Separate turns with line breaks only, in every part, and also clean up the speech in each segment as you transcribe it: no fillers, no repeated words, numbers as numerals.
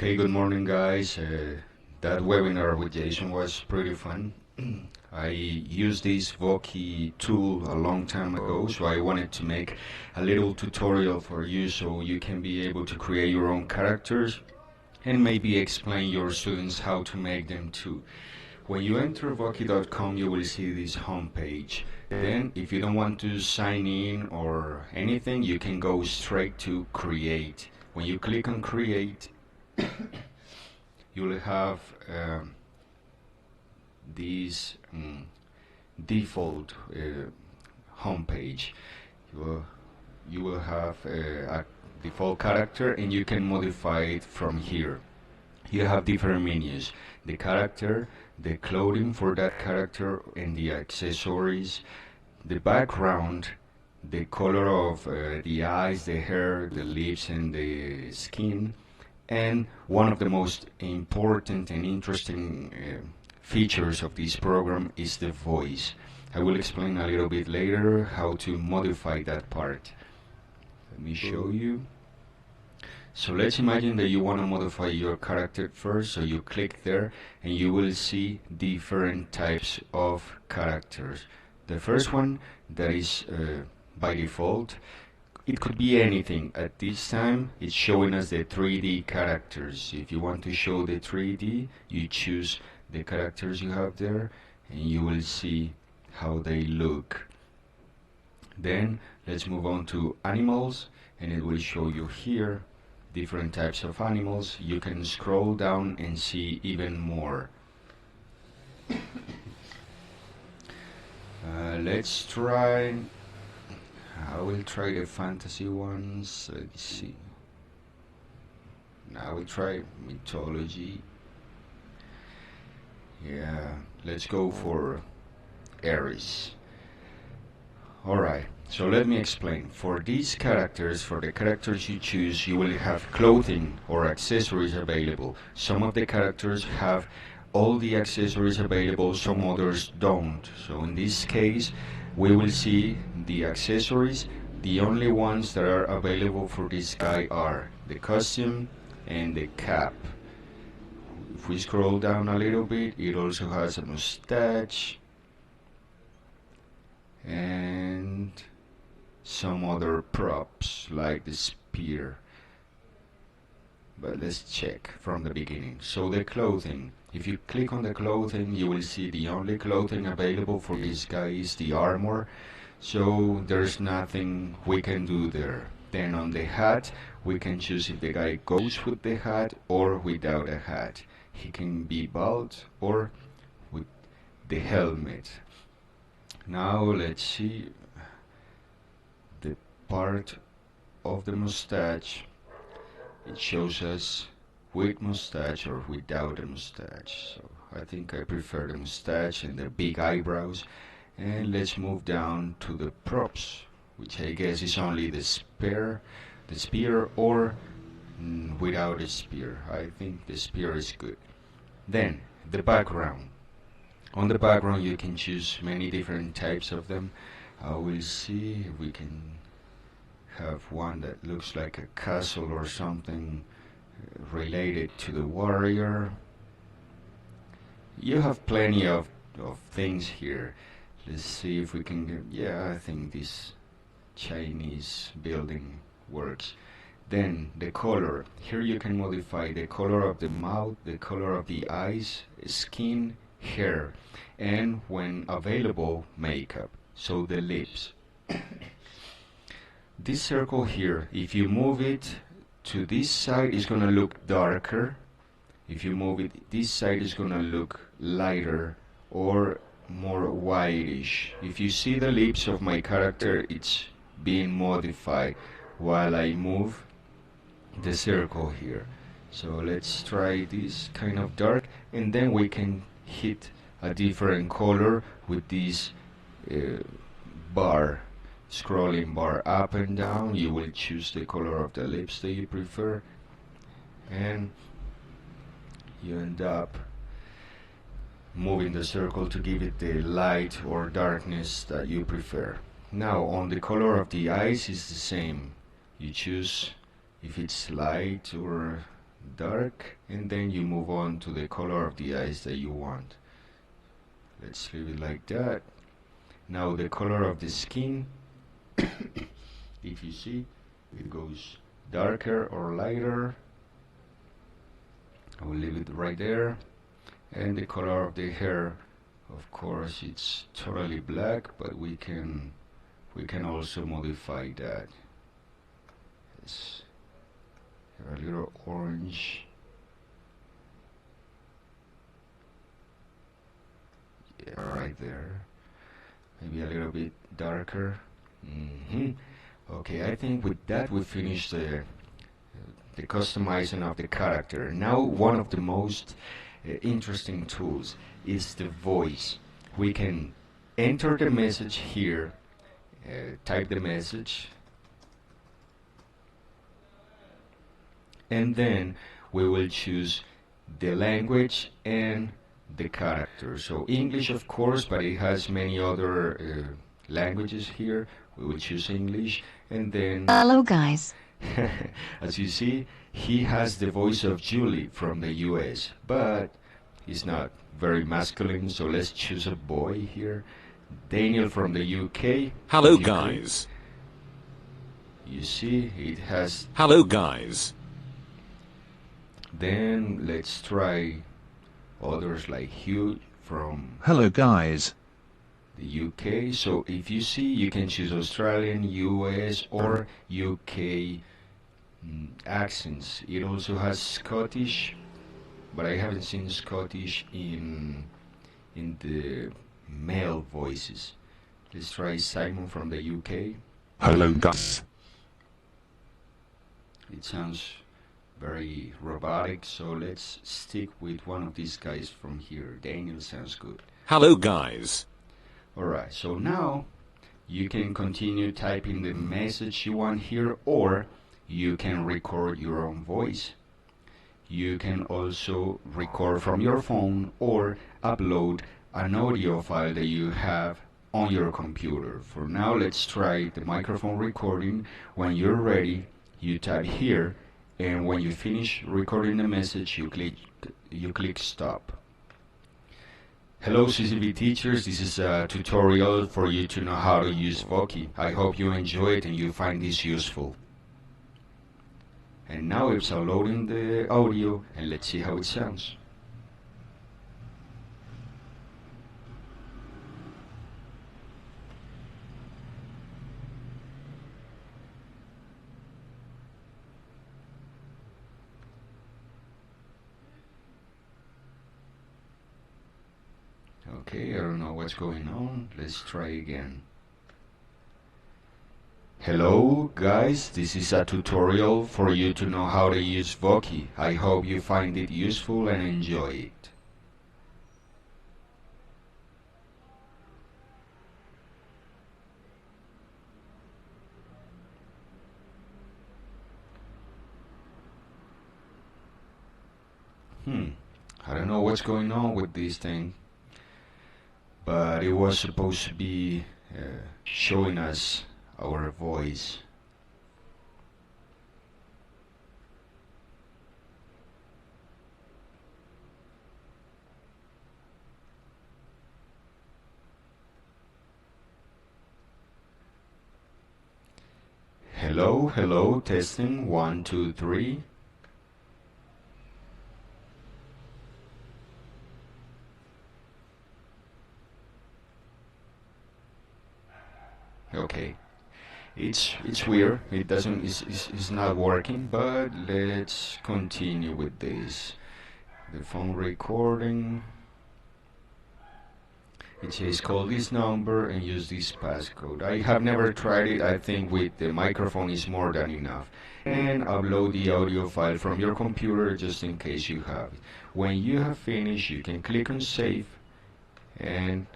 Okay, good morning, guys. That webinar with Jason was pretty fun. I used this Voki tool a long time ago, so I wanted to make a little tutorial for you so you can be able to create your own characters and maybe explain your students how to make them too. When you enter Voki.com, you will see this homepage. Then, if you don't want to sign in or anything, you can go straight to Create. When you click on Create, you will have this default homepage. You will have a default character and you can modify it from here. You have different menus: the character, the clothing for that character, and the accessories, the background, the color of the eyes, the hair, the lips, and the skin. And one of the most important and interesting features of this program is the voice. I will explain a little bit later how to modify that part. Let me show you. So let's imagine that you want to modify your character first, so you click there and you will see different types of characters. The first one that is by default, it could be anything. At this time it's showing us the 3D characters. If you want to show the 3D, you choose the characters you have there and you will see how they look. Then let's move on to animals, and it will show you here different types of animals. You can scroll down and see even more. Let's try, I will try the fantasy ones. Let's see. Now I will try mythology. Yeah, let's go for Aries. Alright, so let me explain. For these characters, for the characters you choose, you will have clothing or accessories available. Some of the characters have all the accessories available, some others don't. So in this case, we will see the accessories. The only ones that are available for this guy are the costume and the cap. If we scroll down a little bit, it also has a mustache and some other props like the spear. But let's check from the beginning. So the clothing, if you click on the clothing, you will see the only clothing available for this guy is the armor, so there's nothing we can do there. Then on the hat, we can choose if the guy goes with the hat or without a hat. He can be bald or with the helmet. Now let's see the part of the mustache. It shows us with mustache or without a mustache. So I think I prefer the mustache and the big eyebrows. And let's move down to the props, which I guess is only the spear or without a spear. I think the spear is good. Then the background. On the background you can choose many different types of them. I will see if we can have one that looks like a castle or something related to the warrior. You have plenty of things here. Let's see if we can get, yeah, I think this Chinese building works. Then the color. Here you can modify the color of the mouth, the color of the eyes, skin, hair, and when available, makeup. So the lips. This circle here, if you move it to this side, it's gonna look darker. If you move it this side, it's gonna look lighter or more whitish. If you see the lips of my character, it's being modified while I move the circle here. So let's try this kind of dark, and then we can hit a different color with this bar, scrolling bar up and down. You will choose the color of the lips that you prefer, and you end up moving the circle to give it the light or darkness that you prefer. Now on the color of the eyes is the same. You choose if it's light or dark, and then you move on to the color of the eyes that you want. Let's leave it like that. Now the color of the skin, if you see, it goes darker or lighter. I will leave it right there. And the color of the hair, of course, it's totally black, but we can also modify that. It's a little orange. Yeah, right there. Maybe a little bit darker. Okay, I think with that we finished the customizing of the character. Now one of the most interesting tools is the voice. We can enter the message here, type the message, and then we will choose the language and the character. So English, of course, but it has many other languages here. We will choose English, and then
hello guys.
as you see, he has the voice of Julie from the US, but he's not very masculine, so let's choose a boy here. Daniel from the UK.
Hello guys.
You see, it has...
Hello guys.
Then let's try others like Hugh from...
Hello guys.
The UK. So if you see, you can choose Australian, US or UK accents. It also has Scottish, but I haven't seen Scottish in the male voices. Let's try Simon from the UK.
Hello guys.
It sounds very robotic, so let's stick with one of these guys from here. Daniel sounds good.
Hello guys.
Alright, so now you can continue typing the message you want here, or you can record your own voice. You can also record from your phone or upload an audio file that you have on your computer. For now, let's try the microphone recording. When you're ready, you type here, and when you finish recording the message, you click stop. Hello CCV teachers, this is a tutorial for you to know how to use Voki. I hope you enjoy it and you find this useful. And now it's uploading the audio, and let's see how it sounds. Okay, I don't know what's going on. Let's try again. Hello guys, this is a tutorial for you to know how to use Voki. I hope you find it useful and enjoy it. I don't know what's going on with this thing, but it was supposed to be showing us our voice. Hello, hello, testing, 1, 2, 3. Okay. It's weird. It's not working, but let's continue with this. The phone recording. It says call this number and use this passcode. I have never tried it. I think with the microphone is more than enough. And upload the audio file from your computer just in case you have it. When you have finished, you can click on save, and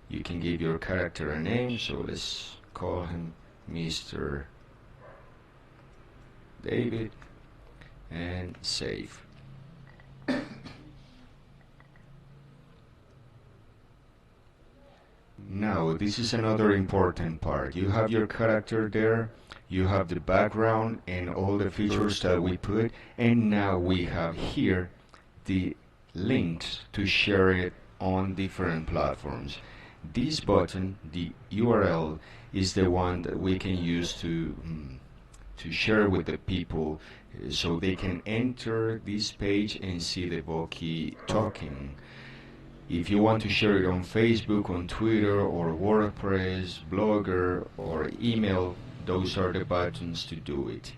you can give your character a name. So let's call him Mr. David, and save. Now this is another important part. You have your character there, you have the background and all the features that we put, and now we have here the links to share it on different platforms. This button, the URL, is the one that we can use to share with the people so they can enter this page and see the Voki talking. If you want to share it on Facebook, on Twitter, or WordPress, Blogger, or email, those are the buttons to do it.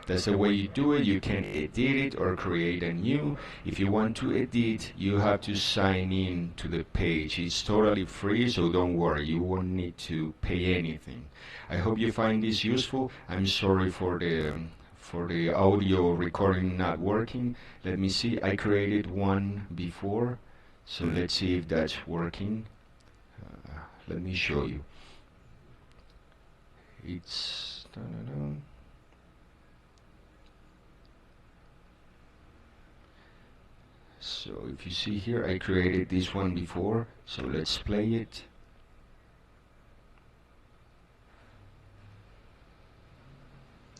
That's the way you do it. You can edit it or create a new. If you want to edit, you have to sign in to the page. It's totally free, so don't worry. You won't need to pay anything. I hope you find this useful. I'm sorry for the audio recording not working. Let me see. I created one before, so let's see if that's working. Let me show you. It's so if you see here, I created this one before, so let's play it.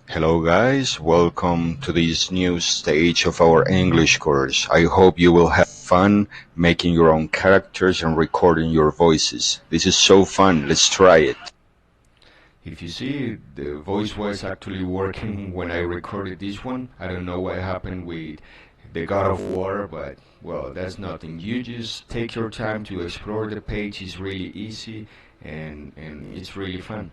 Hello guys, welcome to this new stage of our English course. I hope you will have fun making your own characters and recording your voices. This is so fun, let's try it. If you see, the voice was actually working when I recorded this one. I don't know what happened with the God of War, but well, that's nothing. You just take your time to explore the page. It's really easy and it's really fun.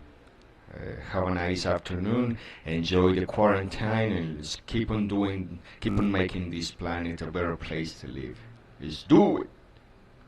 Have a nice afternoon, enjoy the quarantine, and just keep on making this planet a better place to live. Just do it!